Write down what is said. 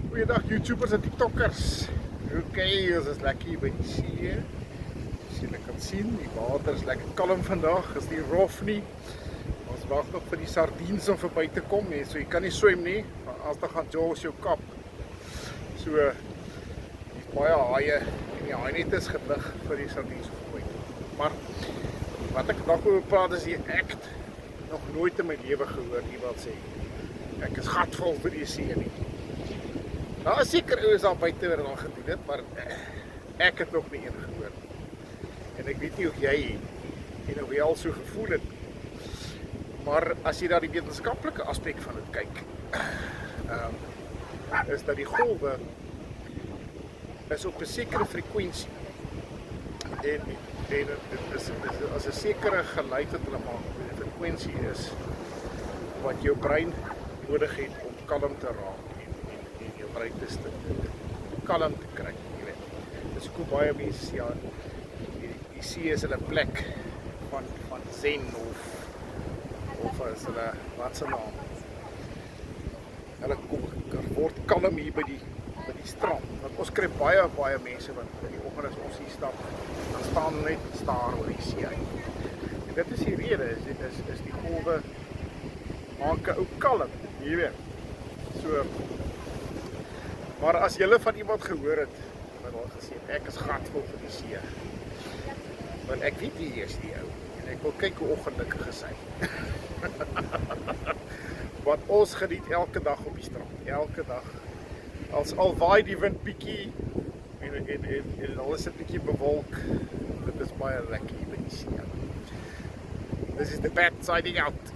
Goeiedag YouTubers en TikTokkers. Oké, ons is lekker hier by die see. As julle kan sien, die water is lekker kalm vandag, is nie rof nie. Ons wag nog vir die sardiens om verby te kom, so jy kan nie swem nie, as dan gaan jaws jou kap. So, hier's baie haie en die haainet is gelig vir die sardiens om verby te kom. Maar wat ek vandag oor praat is die act nog nooit in my lewe gehoor iemand sê. Ek is gatvol vir die see nie. Nou, seker is al buite weer al gedoen het, maar ek het nog nie een gehoor. En ek weet nie of jy en of jy al so gevoel het. Maar as jy daar die wetenskaplike aspek van het kyk, is dat die golwe is op 'n sekere frekwensie. En dit is as 'n sekere geluid wat hulle maak, die frekwensie is wat jou brein nodig het om kalm te raak. Brein te kalm te kry, jy weet. Dis hoe baie mense sê, ja, die see is 'n plek van zen of as hulle, wat se naam? Hulle word kalm hier by die strand. Want ons kry baie mense wat in die oggend as ons hier stap, dan staan net staar oor die see uit. En dit is die rede, is die golwe maak 'n ou kalm, jy weet. So, maar as julle van iemand gehoor het, wat al gesê het, ek is gatvol vir die see. Want ek weet wie is die ou, en ek wil kyk hoe ongelukkig is hy. Want ons geniet elke dag op die strand, elke dag. Als al waai die wind bietjie, en al is dit bietjie bewolk, dit is baie lekker hier by die see. This is the bat siding out.